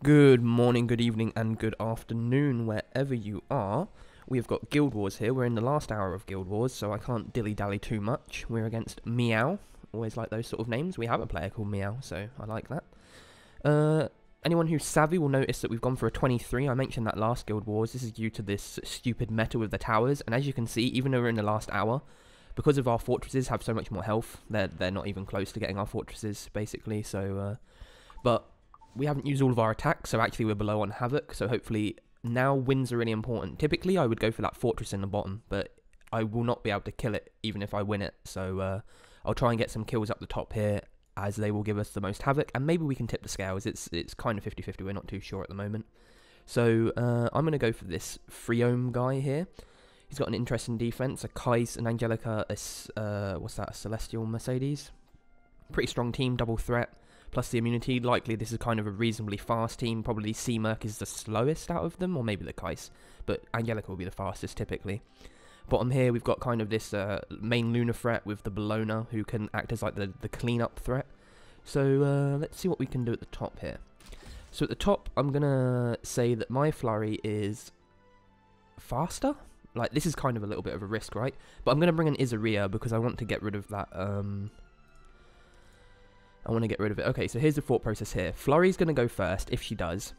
Good morning, good evening, and good afternoon, wherever you are. We've got Guild Wars here. We're in the last hour of Guild Wars, so I can't dilly-dally too much. We're against Meow. Always like those sort of names. We have a player called Meow, so I like that. Anyone who's savvy will notice that we've gone for a 23. I mentioned that last Guild Wars. This is due to this stupid meta with the towers, and as you can see, even though we're in the last hour, because of our fortresses have so much more health, they're not even close to getting our fortresses, basically, so, but we haven't used all of our attacks, so actually we're below on Havoc, so hopefully now wins are really important. Typically I would go for that fortress in the bottom, but I will not be able to kill it even if I win it, so I'll try and get some kills up the top here, as they will give us the most Havoc, and maybe we can tip the scales. It's kind of 50-50, we're not too sure at the moment. So I'm going to go for this Freome guy here. He's got an interesting defense, a Kais, an Angelica, what's that, a Celestial Mercedes. Pretty strong team, double threat. Plus the immunity, likely this is kind of a reasonably fast team. Probably C-Merc is the slowest out of them, or maybe the Kais. But Angelica will be the fastest, typically. Bottom here, we've got kind of this main Luna threat with the Bellona, who can act as like the clean-up threat. So let's see what we can do at the top here. So at the top, I'm going to say that my Flurry is faster. Like, this is kind of a little bit of a risk, right? But I'm going to bring an Iseria because I want to get rid of that... I want to get rid of it. Okay, so here's the thought process here. Flurry's going to go first, if she does.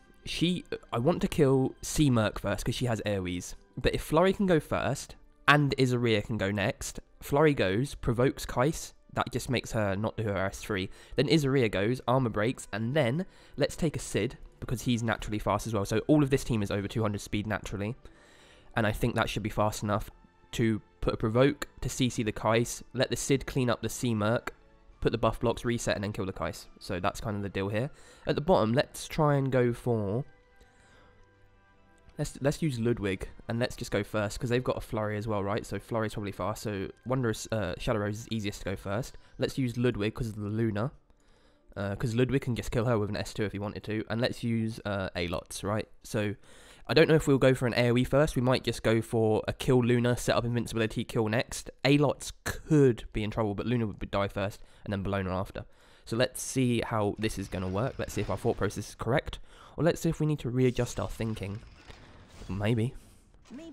I want to kill C-Merc first, because she has AoEs. But if Flurry can go first, and Iseria can go next, Flurry goes, provokes Kais, that just makes her not do her S3. Then Iseria goes, armor breaks, and then let's take a Sid, because he's naturally fast as well. So all of this team is over 200 speed naturally. And I think that should be fast enough to put a provoke, to CC the Kais, let the Sid clean up the C-Merc, put the buff blocks, reset, and then kill the Kais. So that's kind of the deal here. At the bottom, let's try and go for... Let's use Ludwig, and let's just go first, because they've got a Flurry as well, right? So Flurry's probably fast, so Wondrous Shadow Rose is easiest to go first. Let's use Ludwig because of the Luna, because Ludwig can just kill her with an S2 if he wanted to, and let's use Alots, right? So I don't know if we'll go for an AoE first. We might just go for a kill Luna, set up invincibility, kill next. Alots could be in trouble, but Luna would die first, and then Bellona after. So let's see how this is going to work. Let's see if our thought process is correct, or let's see if we need to readjust our thinking. Maybe.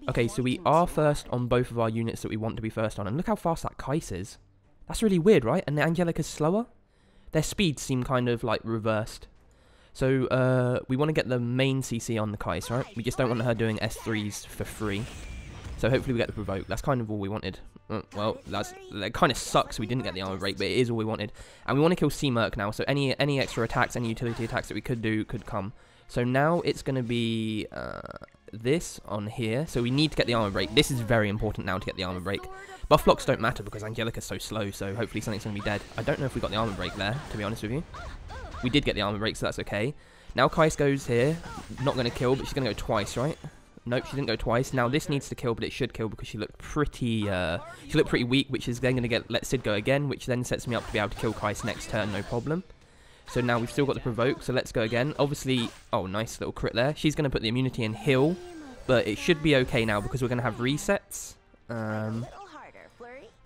Okay, so we are first on both of our units that we want to be first on, and look how fast that Kais is. That's really weird, right? And the Angelica's slower? Their speeds seem kind of like reversed. So we want to get the main CC on the Kais, right? We just don't want her doing S3s for free. So hopefully we get the provoke. That's kind of all we wanted. Well, that kind of sucks we didn't get the armor break, but it is all we wanted. And we want to kill C-Merc now, so any extra attacks, any utility attacks that we could do could come. So now it's going to be this on here. So we need to get the armor break. This is very important now to get the armor break. Buff blocks don't matter because Angelica's so slow, so hopefully something's going to be dead. I don't know if we got the armor break there, to be honest with you. We did get the armor break, so that's okay. Now Kais goes here. Not going to kill, but she's going to go twice, right? Nope, she didn't go twice. Now this needs to kill, but it should kill because she looked pretty weak, which is then going to let Sid go again, which then sets me up to be able to kill Kais next turn, no problem. So now we've still got the provoke, so let's go again. Obviously, oh, nice little crit there. She's going to put the immunity in heal, but it should be okay now because we're going to have resets.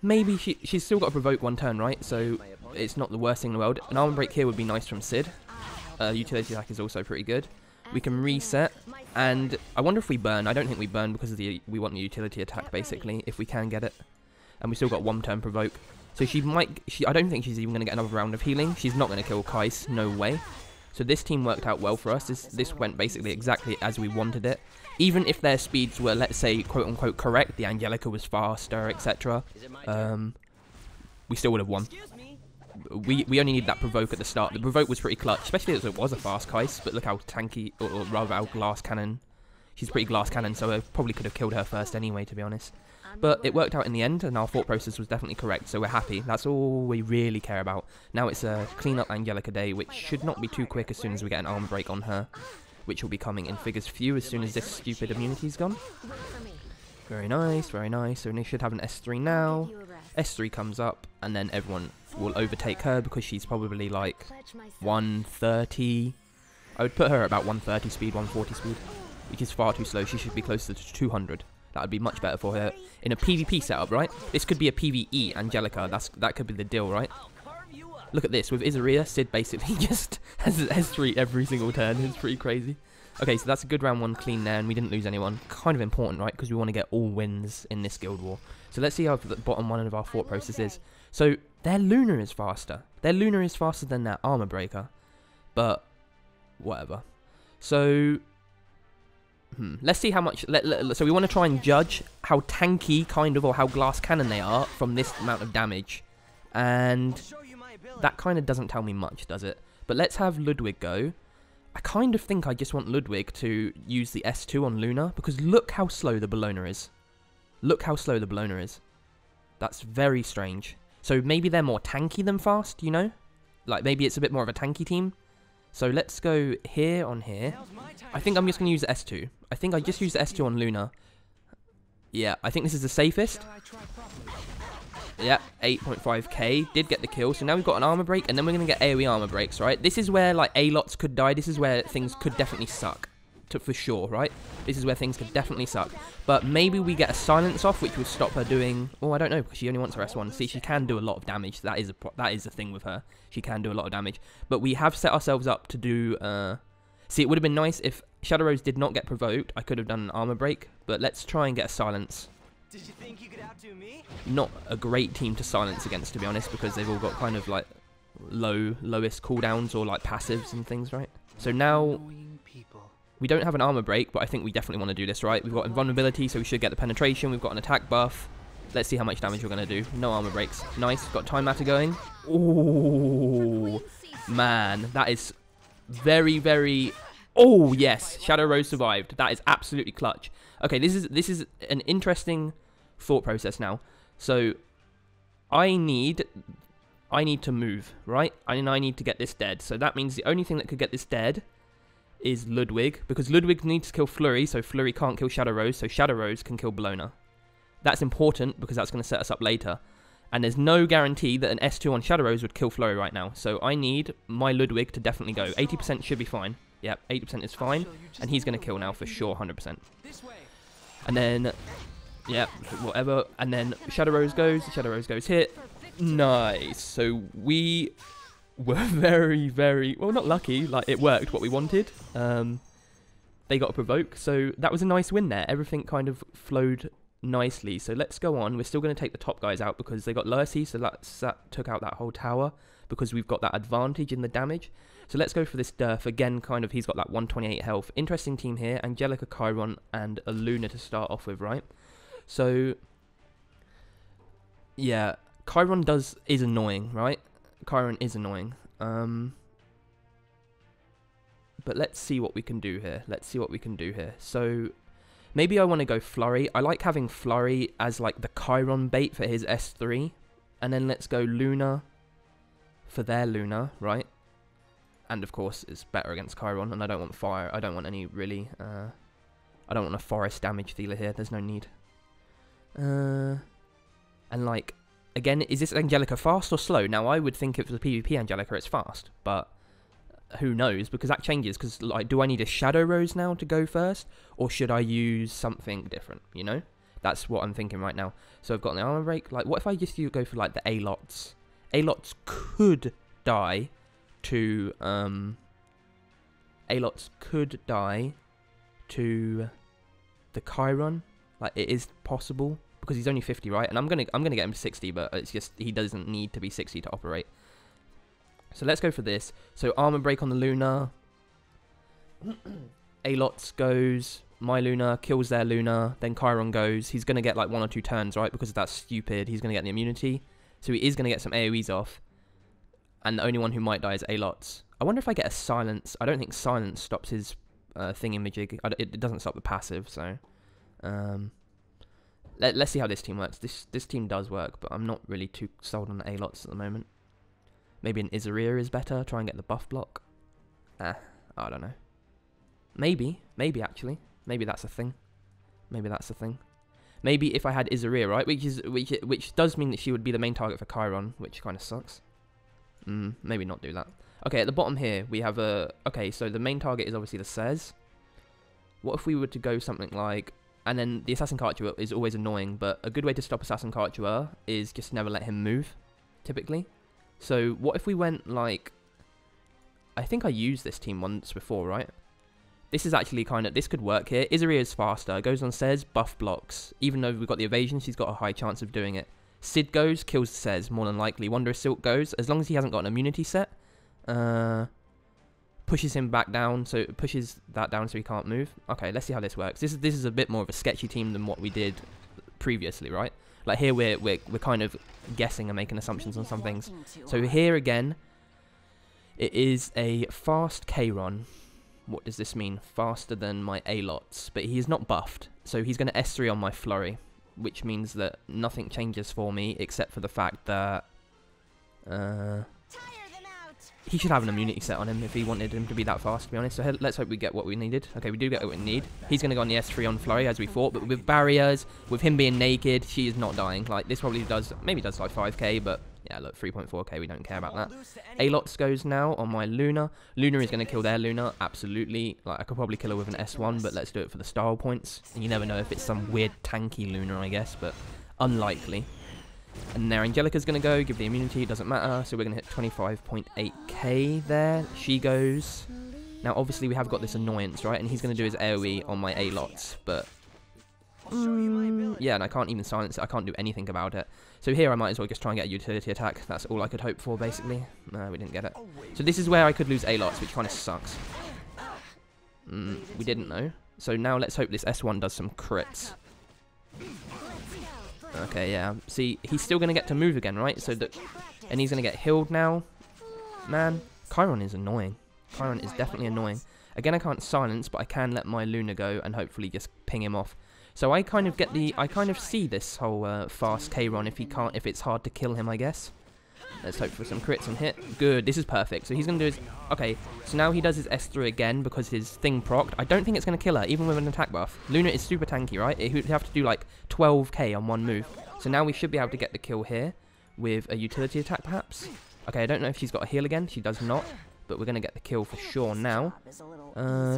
Maybe she's still got to provoke one turn, right? So it's not the worst thing in the world. An armor break here would be nice from Sid. Utility attack is also pretty good. We can reset, and I wonder if we burn. I don't think we burn because of we want the utility attack, basically, if we can get it. And we still got one turn provoke. So I don't think she's even going to get another round of healing. She's not going to kill Kais, no way. So this team worked out well for us. This went basically exactly as we wanted it. Even if their speeds were, let's say, quote-unquote correct, the Angelica was faster, etc., we still would have won. We only need that provoke at the start. The provoke was pretty clutch, especially as it was a fast Kais, but look how tanky, or rather how glass cannon. She's pretty glass cannon, so I probably could have killed her first anyway, to be honest. But it worked out in the end, and our thought process was definitely correct, so we're happy. That's all we really care about. Now it's a clean-up Angelica day, which should not be too quick as soon as we get an armor break on her, which will be coming in figures few as soon as this stupid immunity's gone. Very nice, very nice. So we should have an S3 now. S3 comes up, and then everyone will overtake her because she's probably like 130. I would put her at about 130 speed, 140 speed, which is far too slow. She should be closer to 200. That would be much better for her in a PvP setup, right? This could be a PvE Angelica. That could be the deal, right? Look at this. With Iseria, Sid basically just has S3 every single turn. It's pretty crazy. Okay, so that's a good round 1 clean there, and we didn't lose anyone. Kind of important, right? Because we want to get all wins in this guild war. So let's see how the bottom one of our thought process is. So their Luna is faster. Their Luna is faster than their Armor Breaker. But whatever. So let's see how much. So we want to try and judge how tanky, kind of, or how glass cannon they are from this amount of damage. And that kind of doesn't tell me much, does it? But let's have Ludwig go. I kind of think I just want Ludwig to use the S2 on Luna, because look how slow the Bologna is. Look how slow the Bologna is. That's very strange. So maybe they're more tanky than fast, you know? Like maybe it's a bit more of a tanky team. So let's go here on here. I think I'm just going to use the S2. I think I just use the S2 on Luna. Yeah, I think this is the safest. Yeah, 8.5k. Did get the kill. So now we've got an armor break, and then we're going to get AoE armor breaks, right? This is where, like, A-lots could die. This is where things could definitely suck. For sure, right? This is where things could definitely suck. But maybe we get a silence off, which will stop her doing... Oh, I don't know, because she only wants her S1. See, she can do a lot of damage. That is a thing with her. She can do a lot of damage. But we have set ourselves up to do... See, it would have been nice if Shadow Rose did not get provoked. I could have done an armor break. But let's try and get a silence. Did you think you could outdo me? Not a great team to silence against, to be honest, because they've all got kind of like lowest cooldowns or like passives and things, right? So now we don't have an armor break, but I think we definitely want to do this, right? We've got invulnerability, so we should get the penetration. We've got an attack buff. Let's see how much damage we're going to do. No armor breaks. Nice. Got time matter going. Oh, man. That is very, very... Oh, yes. Shadow Rose survived. That is absolutely clutch. Okay, this is an interesting thought process now. So, I need to move, right? And I need to get this dead. So that means the only thing that could get this dead is Ludwig, because Ludwig needs to kill Flurry, so Flurry can't kill Shadow Rose, so Shadow Rose can kill Bologna. That's important because that's going to set us up later. And there's no guarantee that an S2 on Shadow Rose would kill Flurry right now. So I need my Ludwig to definitely go. 80% should be fine. Yep, 80% is fine. And he's going to kill now for sure, 100%. And then, yeah, whatever. And then Shadow Rose goes. Shadow Rose goes here. Nice. So we were very, very, well, not lucky. Like, it worked what we wanted. They got a provoke. So that was a nice win there. Everything kind of flowed nicely. So let's go on. We're still going to take the top guys out because they got lower C. So that took out that whole tower because we've got that advantage in the damage. So let's go for this Durf. Again, kind of, he's got like 128 health. Interesting team here. Angelica, Chiron, and a Luna to start off with, right? So, yeah, Chiron is annoying, right? Chiron is annoying. But let's see what we can do here. So, maybe I want to go Flurry. I like having Flurry as like the Chiron bait for his S3. And then let's go Luna for their Luna, right? And of course, it's better against Chiron, and I don't want fire. I don't want any really. I don't want a forest damage dealer here. There's no need. And like, again, is this Angelica fast or slow? Now, I would think if it was a PvP Angelica, it's fast, but who knows? Because that changes. Because like, do I need a Shadow Rose now to go first, or should I use something different? You know, that's what I'm thinking right now. So I've got the armor break. Like, what if I just go for like the A-lots? A-lots could die to A-lots could die to the Chiron. Like, it is possible because he's only 50, right? And I'm gonna get him to 60, but it's just he doesn't need to be 60 to operate. So let's go for this. So armor break on the Luna. A-lots goes. My Luna kills their Luna. Then Chiron goes. He's gonna get like 1 or 2 turns, right? Because that's stupid. He's gonna get the immunity. So he is gonna get some AoEs off. And the only one who might die is A-lots. I wonder if I get a silence. I don't think silence stops his thingamajig. It doesn't stop the passive, so... let's see how this team works. This team does work, but I'm not really too sold on the A-lots at the moment. Maybe an Iseria is better. Try and get the buff block. I don't know. Maybe actually. Maybe that's a thing. Maybe if I had Iseria, right? Which does mean that she would be the main target for Chiron, which kind of sucks. Maybe not do that. Okay, at the bottom here, we have a... Okay, so the main target is obviously the Sez. What if we were to go something like... And then the Assassin Cartuja is always annoying, but a good way to stop Assassin Cartuja is just never let him move, typically. So what if we went like... I think I used this team once before, right? This is actually kind of... This could work here. Iseria is faster. Goes on Sez, buff blocks. Even though we've got the evasion, she's got a high chance of doing it. Sid goes, kills Sez, more than likely. Wondrous Silk goes, as long as he hasn't got an immunity set. Pushes him back down, so it pushes that down so he can't move. Okay, let's see how this works. This is a bit more of a sketchy team than what we did previously, right? Like here we're kind of guessing and making assumptions on some things. So here again, it is a fast K-Ron. What does this mean? Faster than my A-Lots, but he's not buffed, so he's going to S3 on my Flurry, which means that nothing changes for me except for the fact that he should have an immunity set on him if he wanted him to be that fast, to be honest. So let's hope we get what we needed. Okay, we do get what we need. He's going to go on the S3 on Flurry, as we thought, but with barriers, with him being naked, she is not dying. Like, this probably does, maybe does like 5k, but yeah, look, 3.4k, we don't care about that. A-Lots goes now on my Luna. Luna is going to kill their Luna, absolutely. Like, I could probably kill her with an S1, but let's do it for the style points. And you never know if it's some weird tanky Luna, I guess, but unlikely. And there Angelica's going to go, give the immunity, it doesn't matter. So we're going to hit 25.8k there. She goes. Now, obviously, we have got this annoyance, right? And he's going to do his AoE on my A-Lots, but... yeah, and I can't even silence it. I can't do anything about it. So here I might as well just try and get a utility attack. That's all I could hope for, basically. No, we didn't get it. So this is where I could lose A-Lots, which kind of sucks. We didn't know. So now let's hope this S1 does some crits. Okay, yeah. See, he's still going to get to move again, right? So that, and he's going to get healed now. Man, Chiron is annoying. Chiron is definitely annoying. Again, I can't silence, but I can let my Luna go and hopefully just ping him off. So I kind of get the, I kind of see this whole fast K-Ron if it's hard to kill him, I guess. Let's hope for some crits and hit. Good, this is perfect. So he's going to do his... Okay, so now he does his S3 again because his thing procced. I don't think it's going to kill her, even with an attack buff. Luna is super tanky, right? He'd have to do like 12k on one move. So now we should be able to get the kill here with a utility attack, perhaps. Okay, I don't know if she's got a heal again. She does not, but we're going to get the kill for sure now.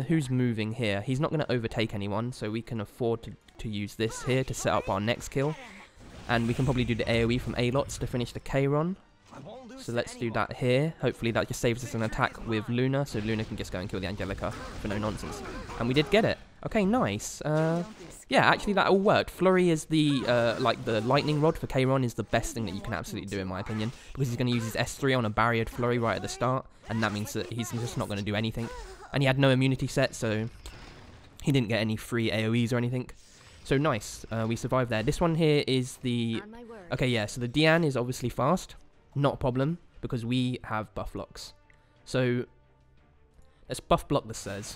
Who's moving here? He's not going to overtake anyone, so we can afford to use this here to set up our next kill. And we can probably do the AoE from A-Lots to finish the K-Ron. So let's do that here. Hopefully that just saves us an attack with Luna, so Luna can just go and kill the Angelica for no nonsense. And we did get it. Okay, nice. Yeah, actually that all worked. Flurry is the, like the lightning rod for K-Ron is the best thing that you can absolutely do in my opinion. Because he's going to use his S3 on a barriered Flurry right at the start. And that means that he's just not going to do anything. And he had no immunity set, so he didn't get any free AoEs or anything. So nice, we survived there. This one here is the... Okay, yeah, so the Diane is obviously fast. Not a problem, because we have buff blocks. So, let's buff block the Sez.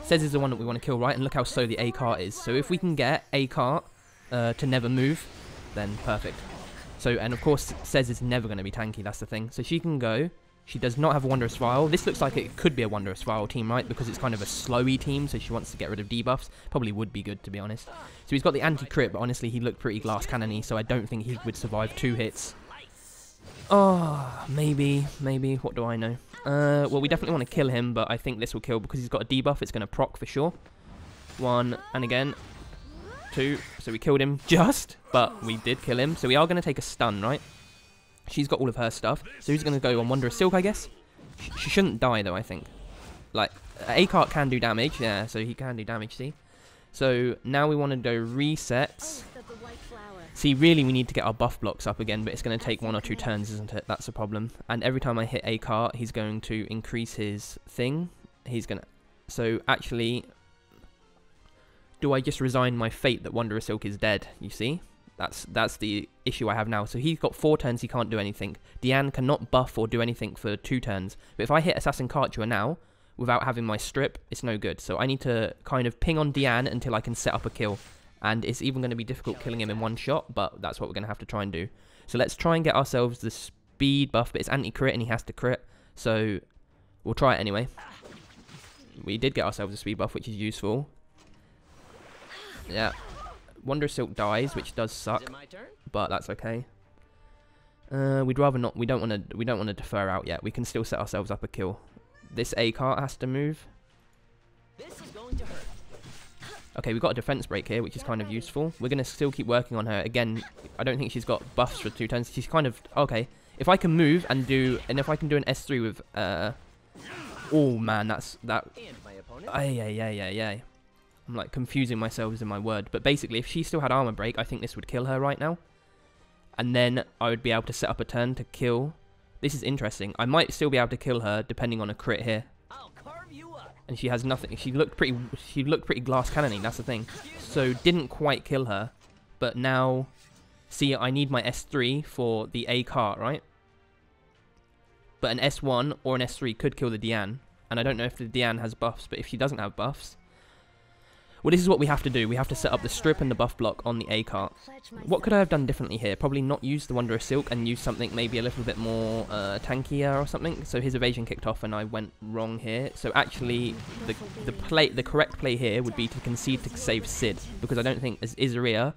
Sez is the one that we want to kill, right? And look how slow the A-Cart is. So if we can get A-Cart to never move, then perfect. So, and of course, Sez is never going to be tanky, that's the thing. So she can go. She does not have a Wondrous Vial. This looks like it could be a Wondrous Vial team, right? Because it's kind of a slowy team, so she wants to get rid of debuffs. Probably would be good, to be honest. So he's got the anti-crit, but honestly, he looked pretty glass cannon-y, so I don't think he would survive 2 hits. Oh, maybe. What do I know? Well, we definitely want to kill him, but I think this will kill because he's got a debuff. It's going to proc for sure. 1, and again. 2. So we killed him just, but we did kill him. So we are going to take a stun, right? She's got all of her stuff. So who's going to go on Wondrous Silk, I guess? She shouldn't die, though, I think. Like, A-Cart can do damage. Yeah, so he can do damage, see? So now we want to go resets. See, really, we need to get our buff blocks up again, but it's going to take 1 or 2 turns, isn't it? That's a problem. And every time I hit A-Cart, he's going to increase his thing. He's going to... So, actually, do I just resign my fate that Wondrous Silk is dead, you see? That's the issue I have now. So he's got 4 turns, he can't do anything. Diane cannot buff or do anything for 2 turns. But if I hit Assassin Cartuja now, without having my strip, it's no good. So I need to kind of ping on Diane until I can set up a kill. And it's even going to be difficult killing him in 1 shot, but that's what we're going to have to try and do. So let's try and get ourselves the speed buff, but it's anti-crit and he has to crit. So we'll try it anyway. We did get ourselves a speed buff, which is useful. Yeah. Wondrous Silk dies, which does suck, but that's okay. We'd rather not. We don't want to defer out yet. We can still set ourselves up a kill. This A-Cart has to move. This is going to hurt. Okay, we've got a defense break here, which is kind of useful. We're going to still keep working on her. Again, I don't think she's got buffs for 2 turns. She's kind of... Okay, If I can move and if I can do an S3 with, oh man, that. And my opponent. Ay. I'm like confusing myself in my word. But basically, if she still had armor break, I think this would kill her right now. And then I would be able to set up a turn to kill. This is interesting. I might still be able to kill her depending on a crit here. I'll carve you up. And she has nothing. She looked pretty glass cannoning. That's the thing. So didn't quite kill her. But now, see, I need my S3 for the A cart, right? But an S1 or an S3 could kill the Diane. And I don't know if the Diane has buffs, but if she doesn't have buffs... Well, this is what we have to do. We have to set up the strip and the buff block on the A cart. What could I have done differently here? Probably not use the Wondrous Silk and use something maybe a little bit more tankier or something. So his evasion kicked off and I went wrong here. So actually, the correct play here would be to concede to save Sid. Because I don't think as Iseria...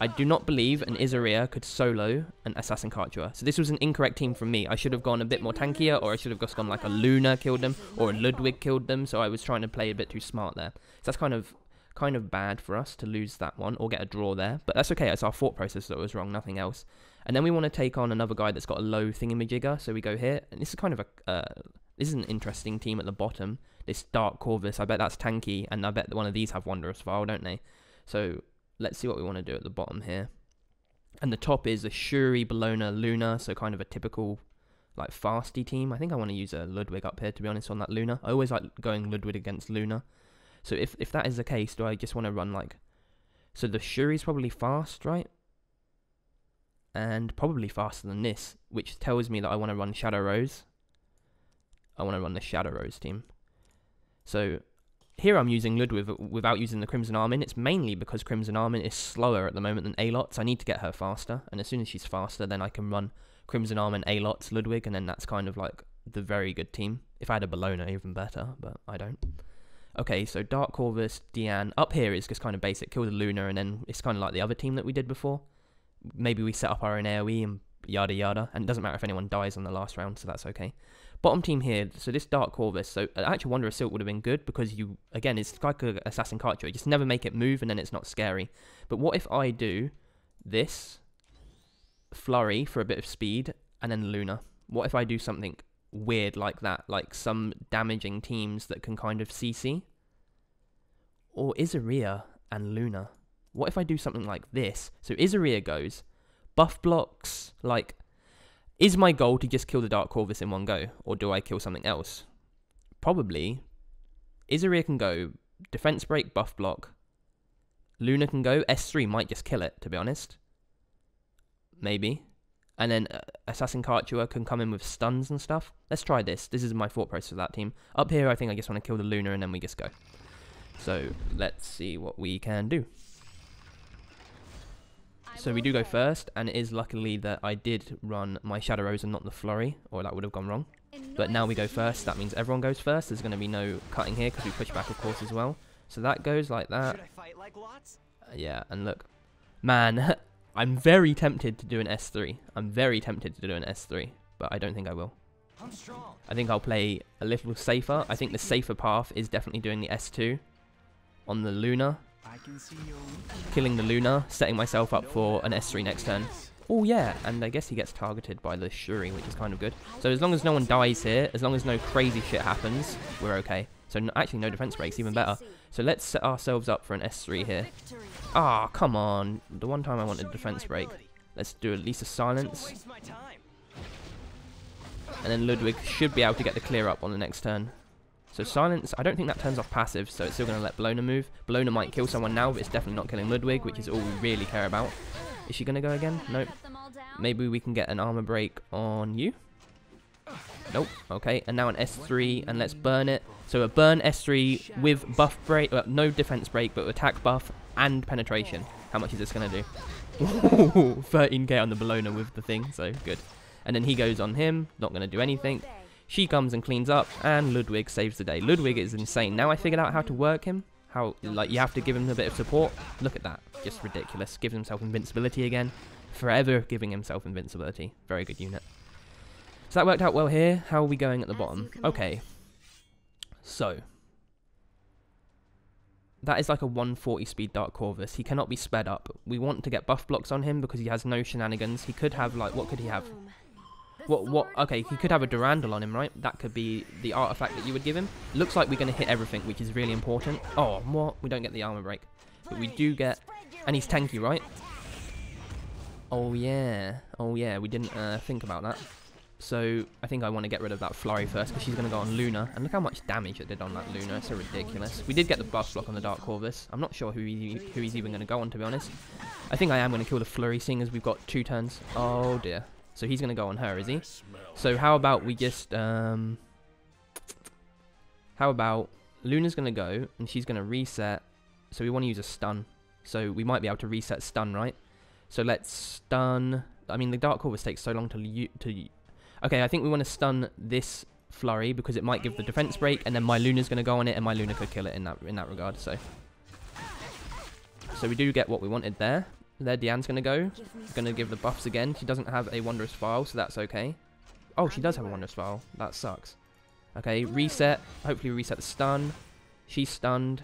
I do not believe an Iseria could solo an Assassin Cartuja. So this was an incorrect team from me. I should have gone a bit more tankier, or I should have just gone like a Luna killed them, or a Ludwig killed them. So I was trying to play a bit too smart there. So that's kind of bad for us to lose that one, or get a draw there. But that's okay, it's our thought process that was wrong, nothing else. And then we want to take on another guy that's got a low thingamajigger. So we go here, and this is kind of this is an interesting team at the bottom. This Dark Corvus, I bet that's tanky, and I bet that one of these have Wondrous File, don't they? So... let's see what we want to do at the bottom here. And the top is a Shuri, Bologna, Luna, so kind of a typical, like, fasty team. I think I want to use a Ludwig up here, to be honest, on that Luna. I always like going Ludwig against Luna. So if that is the case, do I just want to run, like... So the Shuri's probably fast, right? And probably faster than this, which tells me that I want to run Shadow Rose. I want to run the Shadow Rose team. So... here I'm using Ludwig without using the Crimson Armin. It's mainly because Crimson Armin is slower at the moment than Alots. I need to get her faster, and as soon as she's faster, then I can run Crimson Armin, Alots, Ludwig, and then that's kind of like the very good team. If I had a Bologna, even better, but I don't. Okay, so Dark Corvus, Diane. Up here is just kind of basic. Kill the Luna, and then it's kind of like the other team that we did before. Maybe we set up our own AoE and yada yada, and it doesn't matter if anyone dies on the last round, so that's okay. Bottom team here, so this Dark Corvus, so actually Wondrous Silk would have been good because you, again, it's like an Assassin Cartuja, you just never make it move and then it's not scary. But what if I do this, Flurry for a bit of speed, and then Luna? What if I do something weird like that, like some damaging teams that can kind of CC? Or Iseria and Luna? What if I do something like this? So Iseria goes, buff blocks, like... Is my goal to just kill the Dark Corvus in one go? Or do I kill something else? Probably. Iseria can go defense break, buff block. Luna can go. S3 might just kill it, to be honest. Maybe. And then Assassin Cartuja can come in with stuns and stuff. Let's try this. This is my thought process for that team. Up here, I think I just want to kill the Luna and then we just go. So, let's see what we can do. So we do go first, and it is luckily that I did run my Shadow Rose and not the Flurry, or that would have gone wrong. But now we go first, that means everyone goes first. There's going to be no cutting here, because we push back, of course, as well. So that goes like that. Should I fight like lots? Yeah, and look. Man, I'm very tempted to do an S3. I'm very tempted to do an S3, but I don't think I will. I'm strong. I think I'll play a little safer. I think the safer path is definitely doing the S2 on the Luna. I can see you. Killing the Luna, setting myself up for an S3 next turn. Oh yeah, and I guess he gets targeted by the Shuri, which is kind of good. So as long as no one dies here, as long as no crazy shit happens, we're okay. So actually no defense breaks, even better. So let's set ourselves up for an S3 here. Ah, come on. The one time I wanted defense break. Let's do at least a silence. Don't waste my time. And then Ludwig should be able to get the clear up on the next turn. So silence, I don't think that turns off passive, so it's still going to let Bologna move. Bologna might kill someone now, but it's definitely not killing Ludwig, which is all we really care about. Is she going to go again? Nope. Maybe we can get an armor break on you. Nope. Okay, and now an S3, and let's burn it. So a burn S3 with buff break, no defense break, but attack buff and penetration. How much is this going to do? 13k on the Bologna with the thing, so good. And then he goes on him, not going to do anything. She comes and cleans up, and Ludwig saves the day. Ludwig is insane. Now I figured out how to work him. How, like, you have to give him a bit of support. Look at that. Just ridiculous. Gives himself invincibility again. Forever giving himself invincibility. Very good unit. So that worked out well here. How are we going at the bottom? Okay. So. That is like a 140 speed Dark Corvus. He cannot be sped up. We want to get buff blocks on him because he has no shenanigans. He could have, like, what could he have? What? Okay, he could have a Durandal on him, right? That could be the artifact that you would give him. Looks like we're going to hit everything, which is really important. Oh, what? We don't get the armor break. But we do get... And he's tanky, right? Oh, yeah. Oh, yeah. We didn't think about that. So, I think I want to get rid of that Flurry first, because she's going to go on Luna. And look how much damage it did on that Luna. It's so ridiculous. We did get the buff block on the Dark Corvus. I'm not sure who he's even going to go on, to be honest. I think I am going to kill the Flurry, seeing as we've got 2 turns. Oh, dear. So he's going to go on her, is he? So how about we just... How about... Luna's going to go, and she's going to reset. So we want to use a stun. So we might be able to reset stun, right? So let's stun... I mean, the Dark Corvus takes so long to... Okay, I think we want to stun this Flurry, because it might give the defense break, and then my Luna's going to go on it, and my Luna could kill it in that regard, so... So we do get what we wanted there. There, Diane's going to go. Going to give the buffs again. She doesn't have a Wondrous File, so that's okay. Oh, she does have a Wondrous File. That sucks. Okay, reset. Hopefully reset the stun. She's stunned.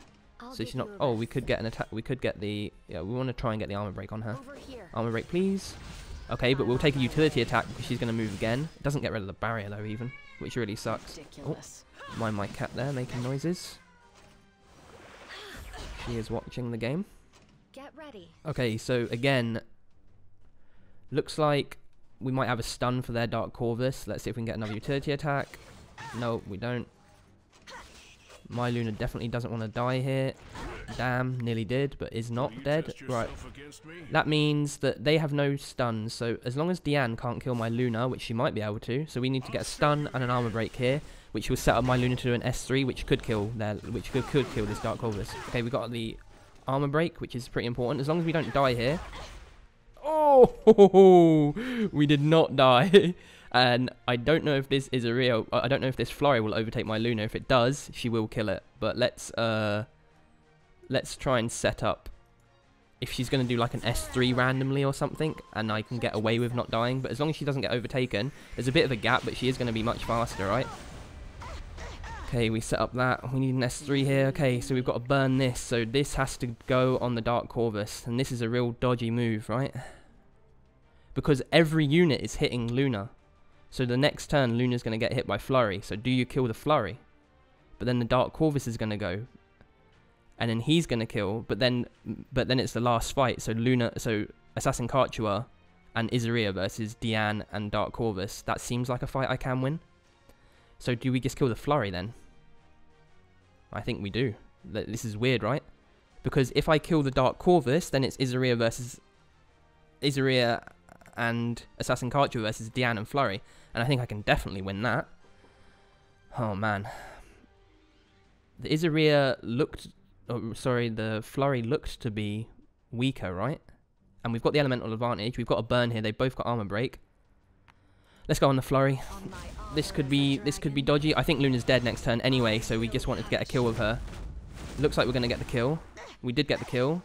So she's not... Oh, we could get an attack. We could get the... Yeah, we want to try and get the armor break on her. Armor break, please. Okay, but we'll take a utility attack because she's going to move again. It doesn't get rid of the barrier, though, even. Which really sucks. Oh, mind my cat there making noises. She is watching the game. Get ready. Okay, so again, looks like we might have a stun for their Dark Corvus. Let's see if we can get another utility attack. No, we don't. My Luna definitely doesn't want to die here. Damn, nearly did, but is not dead. Right. That means that they have no stuns, so as long as Diane can't kill my Luna, which she might be able to, so we need to get a stun and an armor break here, which will set up my Luna to do an S3, which could kill could kill this Dark Corvus. Okay, we got the armor break, which is pretty important. As long as we don't die here. Oh, we did not die. And I don't know if this is a real... I don't know if this Flurry will overtake my Luna. If it does, she will kill it. But let's try and set up if she's going to do like an S3 randomly or something, and I can get away with not dying. But as long as she doesn't get overtaken, there's a bit of a gap, but she is going to be much faster, right? Okay, we set up that. We need an S3 here. Okay, so we've got to burn this. So this has to go on the Dark Corvus. And this is a real dodgy move, right? Because every unit is hitting Luna. So the next turn, Luna's going to get hit by Flurry. So do you kill the Flurry? But then the Dark Corvus is going to go. And then he's going to kill. But then it's the last fight. So Assassin Cartuja and Iseria versus Diane and Dark Corvus. That seems like a fight I can win. So do we just kill the Flurry then? I think we do. This is weird, right? Because if I kill the Dark Corvus, then it's Iseria versus... Iseria and Assassin Cartuja versus Diane and Flurry. And I think I can definitely win that. Oh, man. The Iseria looked... Oh, sorry, the Flurry looked to be weaker, right? And we've got the elemental advantage. We've got a burn here. They've both got armor break. Let's go on the Flurry. This could be dodgy. I think Luna's dead next turn anyway, so we just wanted to get a kill with her. Looks like we're going to get the kill. We did get the kill.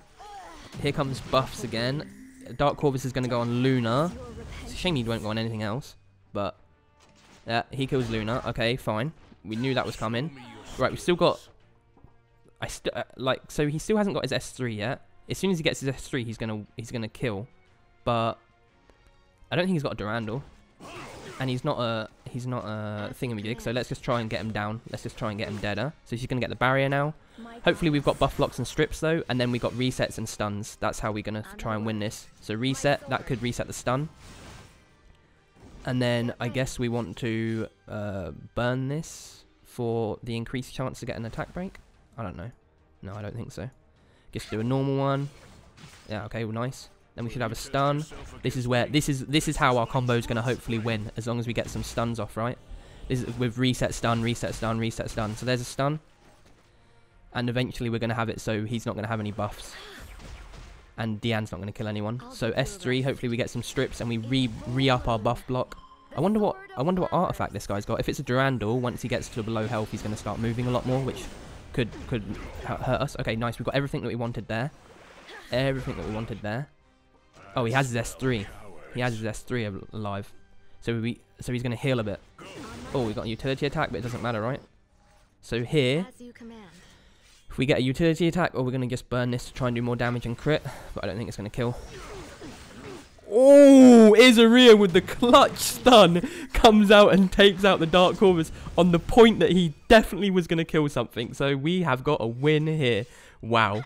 Here comes buffs again. Dark Corvus is going to go on Luna. It's a shame he won't go on anything else. But, yeah, he kills Luna. Okay, fine. We knew that was coming. Right, we've still got... so he still hasn't got his S3 yet. As soon as he gets his S3, he's gonna kill. But I don't think he's got a Durandal. And he's not a thingamajig, so let's just try and get him down. Let's just try and get him deader. So she's going to get the barrier now. Hopefully we've got buff blocks and strips though, and then we've got resets and stuns. That's how we're going to try and win this. So reset, that could reset the stun. And then I guess we want to burn this for the increased chance to get an attack break. I don't know. No, I don't think so. Just do a normal one. Yeah, okay, well, nice. Then we should have a stun. This is how our combo is going to hopefully win, as long as we get some stuns off, right? This is with reset stun, reset stun, reset stun. So there's a stun. And eventually we're going to have it so he's not going to have any buffs. And Diane's not going to kill anyone. So S3, hopefully we get some strips and we re-up our buff block. I wonder what artifact this guy's got. If it's a Durandal, once he gets to below health, he's going to start moving a lot more, which could hurt us. Okay, nice. We've got everything that we wanted there. Everything that we wanted there. Oh, he has his S3. He has his S3 alive. So he's going to heal a bit. Oh, we got a utility attack, but it doesn't matter, right? So here, if we get a utility attack, or we're going to just burn this to try and do more damage and crit. But I don't think it's going to kill. Oh, Iseria with the clutch stun comes out and takes out the Dark Corvus on the point that he definitely was going to kill something. So we have got a win here. Wow.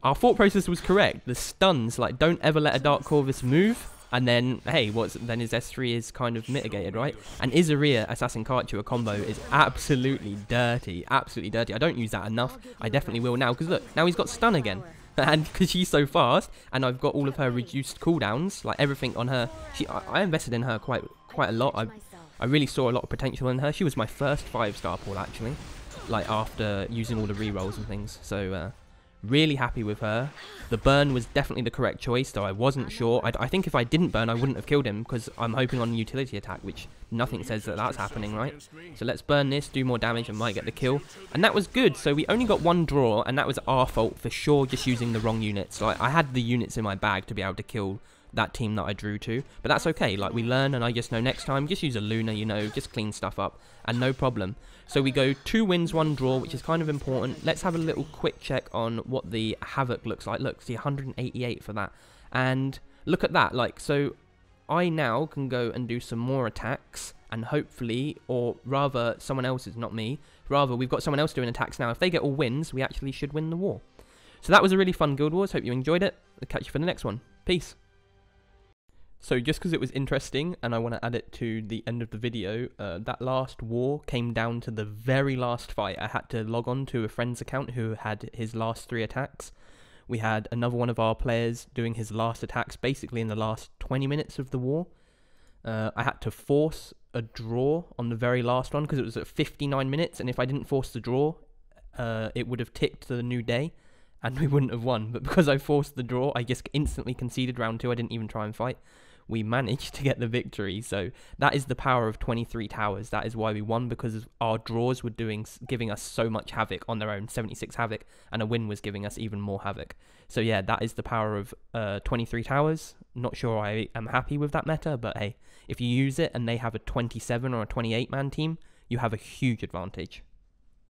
Our thought process was correct. The stuns, like, don't ever let a Dark Corvus move. And then, hey, then his S3 is kind of mitigated, right? And Iseria Assassin Cartuja combo is absolutely dirty. Absolutely dirty. I don't use that enough. I definitely will now. Because look, now he's got stun again. And because she's so fast, and I've got all of her reduced cooldowns, like everything on her. I invested in her quite a lot. I really saw a lot of potential in her. She was my first 5-star pull, actually. Like, after using all the rerolls and things. So, really happy with her. The burn was definitely the correct choice, though I wasn't sure. I think if I didn't burn, I wouldn't have killed him, because I'm hoping on utility attack, which nothing says that that's happening, right? So let's burn this, do more damage, and might get the kill. And that was good. So we only got 1 draw, and that was our fault for sure, just using the wrong units. Like, I had the units in my bag to be able to kill that team that I drew to, but that's okay. Like, we learn, and I just know next time, just use a Luna, you know, just clean stuff up, and no problem. So we go 2 wins, 1 draw, which is kind of important. Let's have a little quick check on what the Havoc looks like. Look, see, 188 for that, and look at that. Like, so I now can go and do some more attacks, and hopefully, or rather, someone else is not me. Rather, we've got someone else doing attacks now. If they get all wins, we actually should win the war. So that was a really fun Guild Wars. Hope you enjoyed it. I'll catch you for the next one. Peace. So just because it was interesting and I want to add it to the end of the video, that last war came down to the very last fight. I had to log on to a friend's account who had his last 3 attacks. We had another one of our players doing his last attacks basically in the last 20 minutes of the war. I had to force a draw on the very last one because it was at 59 minutes, and if I didn't force the draw, it would have ticked to the new day and we wouldn't have won. But because I forced the draw, I just instantly conceded round 2. I didn't even try and fight. We managed to get the victory. So that is the power of 23 towers. That is why we won, because our draws were giving us so much havoc on their own, 76 havoc, and a win was giving us even more havoc. So yeah, that is the power of 23 towers. Not sure I am happy with that meta, but hey, if you use it and they have a 27 or a 28 man team, you have a huge advantage.